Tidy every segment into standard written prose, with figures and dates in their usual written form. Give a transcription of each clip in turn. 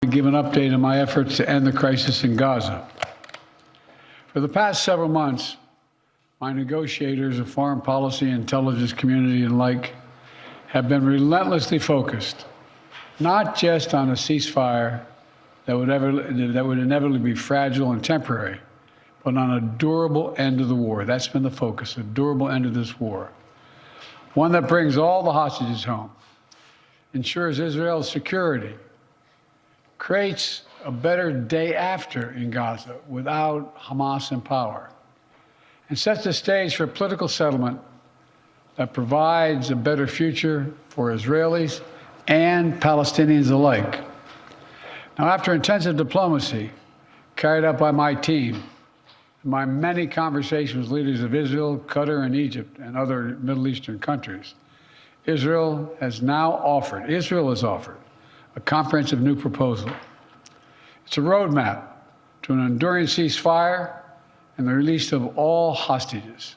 give an update on my efforts to end the crisis in Gaza. For the past several months, my negotiators of foreign policy, intelligence community, and like have been relentlessly focused, not just on a ceasefire that would inevitably be fragile and temporary, but on a durable end of the war. That's been the focus, a durable end of this war. One that brings all the hostages home, ensures Israel's security, creates a better day after in Gaza without Hamas in power, and sets the stage for a political settlement that provides a better future for Israelis and Palestinians alike. Now, after intensive diplomacy carried out by my team, and my many conversations with leaders of Israel, Qatar, and Egypt, and other Middle Eastern countries, Israel has offered a comprehensive new proposal. It's a roadmap to an enduring ceasefire and the release of all hostages.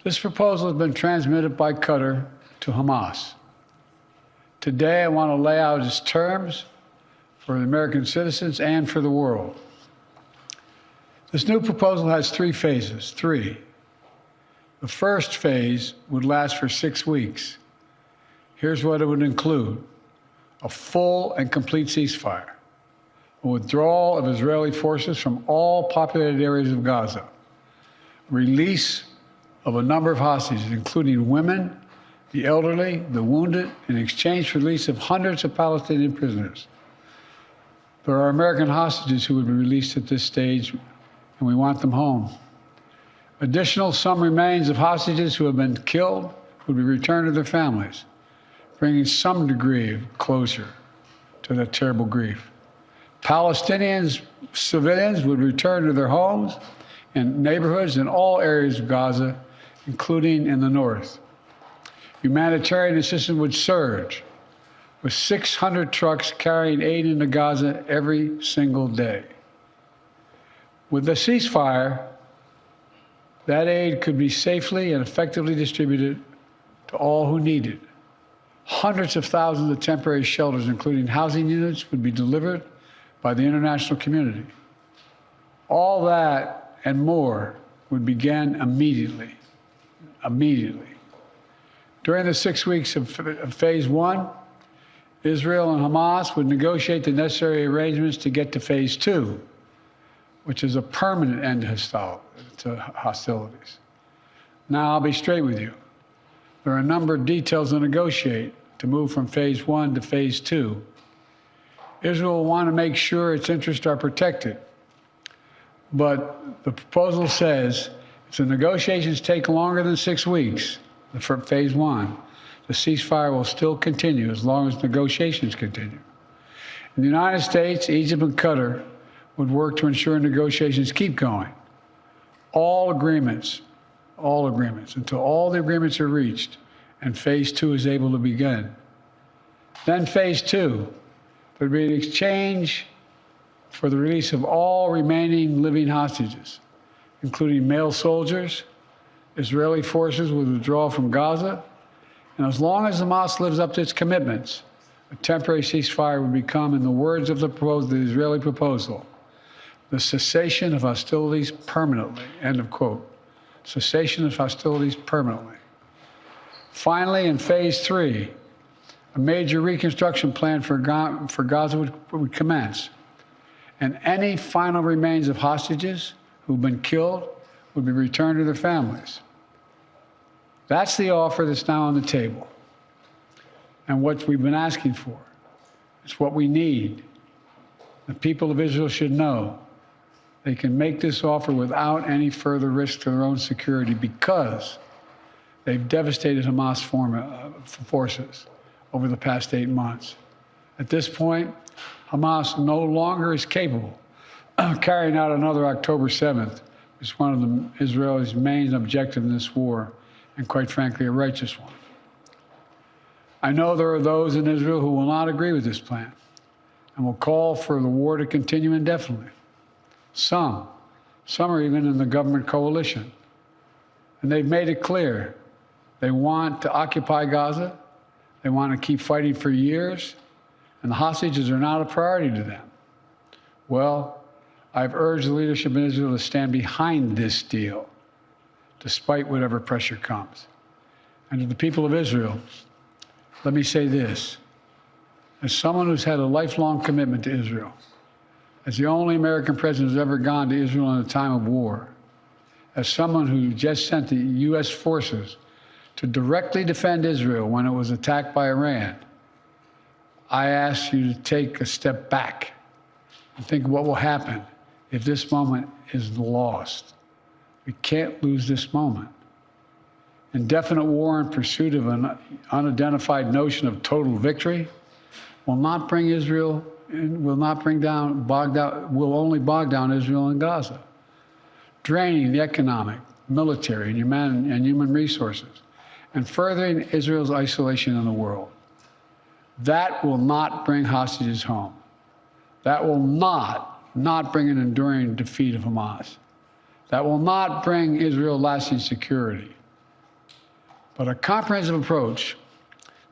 This proposal has been transmitted by Qatar to Hamas. Today, I want to lay out its terms for the American citizens and for the world. This new proposal has three phases. The first phase would last for 6 weeks. Here's what it would include: a full and complete ceasefire, a withdrawal of Israeli forces from all populated areas of Gaza, release of a number of hostages, including women, the elderly, the wounded, in exchange for the release of hundreds of Palestinian prisoners. There are American hostages who would be released at this stage, and we want them home. Additional, some remains of hostages who have been killed would be returned to their families, bringing some degree of closure to that terrible grief. Palestinians, civilians, would return to their homes and neighborhoods in all areas of Gaza, including in the north. Humanitarian assistance would surge, with 600 trucks carrying aid into Gaza every single day. With the ceasefire, that aid could be safely and effectively distributed to all who need it. Hundreds of thousands of temporary shelters, including housing units, would be delivered by the international community. All that and more would begin immediately. During the 6 weeks of phase one, Israel and Hamas would negotiate the necessary arrangements to get to phase two, which is a permanent end to hostilities. Now, I'll be straight with you. There are a number of details to negotiate to move from phase one to phase two. Israel will want to make sure its interests are protected. But the proposal says if the negotiations take longer than 6 weeks, for phase one, the ceasefire will still continue as long as negotiations continue. In the United States, Egypt, and Qatar would work to ensure negotiations keep going. All agreements, until all the agreements are reached and phase two is able to begin. Then phase two, there would be an exchange for the release of all remaining living hostages, including male soldiers. Israeli forces would withdraw from Gaza, and as long as Hamas lives up to its commitments, a temporary ceasefire would become, in the words of the Israeli proposal, the cessation of hostilities permanently, end of quote. Cessation of hostilities permanently. Finally, in phase three, a major reconstruction plan for Gaza would commence, and any final remains of hostages who've been killed would be returned to their families. That's the offer that's now on the table, and what we've been asking for. It's what we need. The people of Israel should know they can make this offer without any further risk to their own security because they've devastated Hamas forces over the past 8 months. At this point, Hamas no longer is capable of carrying out another October 7th, which is one of Israel's main objectives in this war, and quite frankly, a righteous one. I know there are those in Israel who will not agree with this plan and will call for the war to continue indefinitely. Some are even in the government coalition. And they've made it clear they want to occupy Gaza, they want to keep fighting for years, and the hostages are not a priority to them. Well, I've urged the leadership in Israel to stand behind this deal, despite whatever pressure comes. And to the people of Israel, let me say this. As someone who's had a lifelong commitment to Israel, as the only American president who's ever gone to Israel in a time of war, as someone who just sent the U.S. forces to directly defend Israel when it was attacked by Iran, I ask you to take a step back and think what will happen if this moment is lost. We can't lose this moment. Indefinite war in pursuit of an unidentified notion of total victory will not bring Israel, will only bog down Israel and Gaza, draining the economic, military, and human resources, and furthering Israel's isolation in the world. That will not bring hostages home. That will not bring an enduring defeat of Hamas. That will not bring Israel lasting security. But a comprehensive approach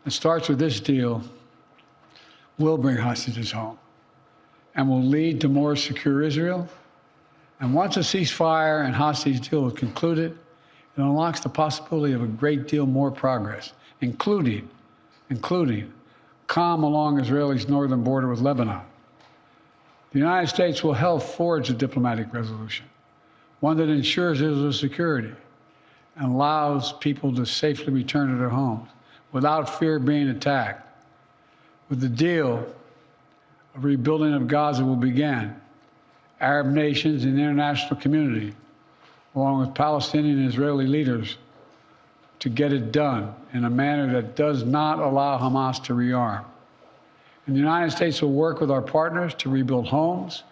that starts with this deal will bring hostages home and will lead to more secure Israel. And once a ceasefire and hostage deal is concluded, it unlocks the possibility of a great deal more progress, including calm along Israel's northern border with Lebanon. The United States will help forge a diplomatic resolution, one that ensures Israel's security and allows people to safely return to their homes without fear of being attacked. With the deal, a rebuilding of Gaza will begin. Arab nations and the international community, along with Palestinian and Israeli leaders, to get it done in a manner that does not allow Hamas to rearm. And the United States will work with our partners to rebuild homes,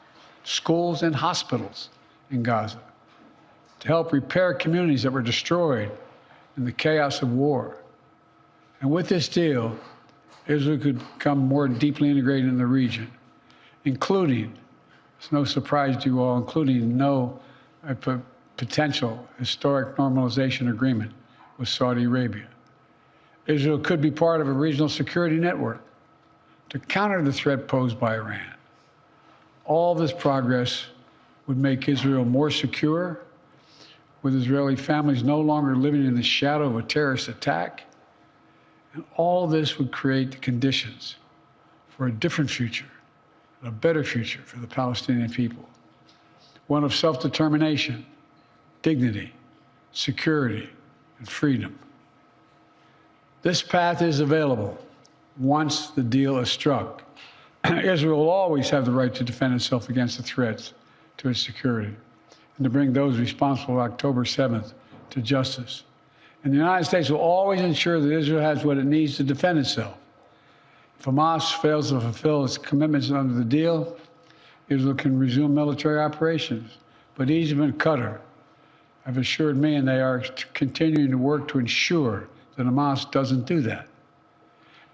schools, and hospitals in Gaza, to help repair communities that were destroyed in the chaos of war. And with this deal, Israel could become more deeply integrated in the region, including, it's no surprise to you all, including a potential historic normalization agreement with Saudi Arabia. Israel could be part of a regional security network to counter the threat posed by Iran. All this progress would make Israel more secure, with Israeli families no longer living in the shadow of a terrorist attack. And all this would create the conditions for a different future, a better future for the Palestinian people. One of self-determination, dignity, security, and freedom. This path is available once the deal is struck. Israel will always have the right to defend itself against the threats to its security and to bring those responsible for October 7th to justice. And the United States will always ensure that Israel has what it needs to defend itself. If Hamas fails to fulfill its commitments under the deal, Israel can resume military operations. But Egypt and Qatar have assured me, and they are continuing to work to ensure that Hamas doesn't do that.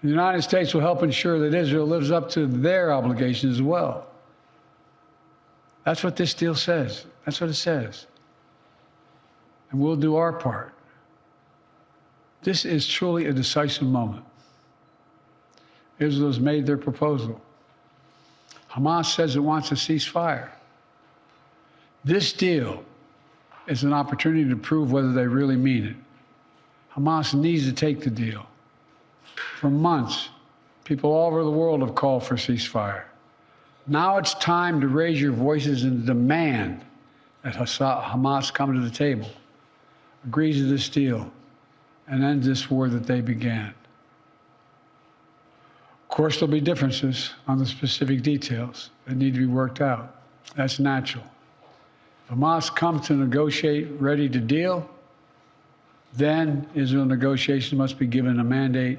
And the United States will help ensure that Israel lives up to their obligations as well. That's what this deal says. That's what it says. And we'll do our part. This is truly a decisive moment. Israel has made their proposal. Hamas says it wants a ceasefire. This deal is an opportunity to prove whether they really mean it. Hamas needs to take the deal. For months, people all over the world have called for a ceasefire. Now it's time to raise your voices and demand that Hamas come to the table, agrees to this deal, and end this war that they began. Of course, there'll be differences on the specific details that need to be worked out. That's natural. If Hamas comes to negotiate, ready to deal, then Israel negotiations must be given a mandate,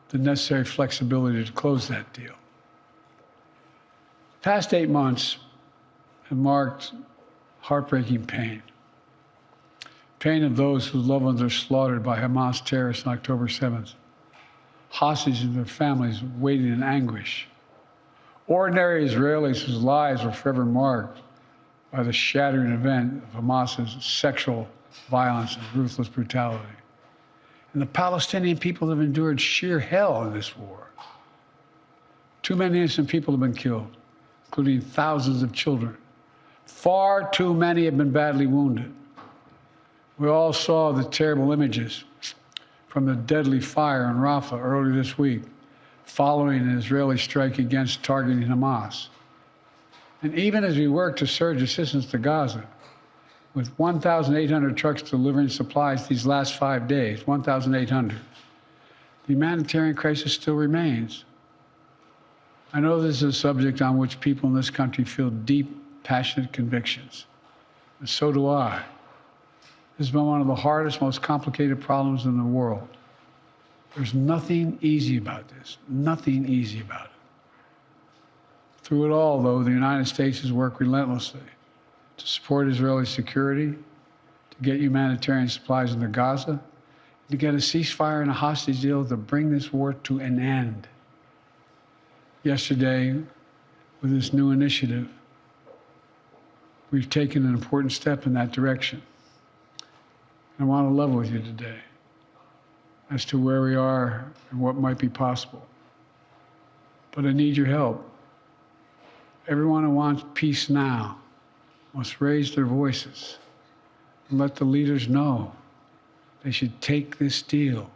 the necessary flexibility to close that deal. The past 8 months have marked heartbreaking pain. Pain of those whose loved ones are slaughtered by Hamas terrorists on October 7th. Hostages and their families waiting in anguish. Ordinary Israelis whose lives were forever marked by the shattering event of Hamas's sexual violence and ruthless brutality. And the Palestinian people have endured sheer hell in this war. Too many innocent people have been killed, including thousands of children. Far too many have been badly wounded. We all saw the terrible images from the deadly fire in Rafah earlier this week, following an Israeli strike against targeting Hamas. And even as we work to surge assistance to Gaza, with 1,800 trucks delivering supplies these last 5 days, 1,800, the humanitarian crisis still remains. I know this is a subject on which people in this country feel deep, passionate convictions, and so do I. This has been one of the hardest, most complicated problems in the world. There's nothing easy about this, nothing easy about it. Through it all, though, the United States has worked relentlessly to support Israeli security, to get humanitarian supplies into Gaza, to get a ceasefire and a hostage deal to bring this war to an end. Yesterday, with this new initiative, we've taken an important step in that direction. I want to level with you today as to where we are and what might be possible. But I need your help. Everyone who wants peace now must raise their voices and let the leaders know they should take this deal,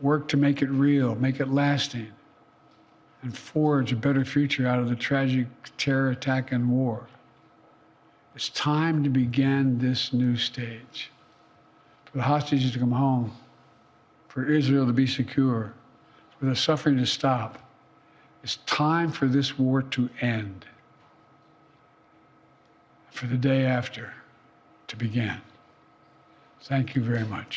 work to make it real, make it lasting, and forge a better future out of the tragic terror attack and war. It's time to begin this new stage. For the hostages to come home, for Israel to be secure, for the suffering to stop. It's time for this war to end, for the day after to begin. Thank you very much.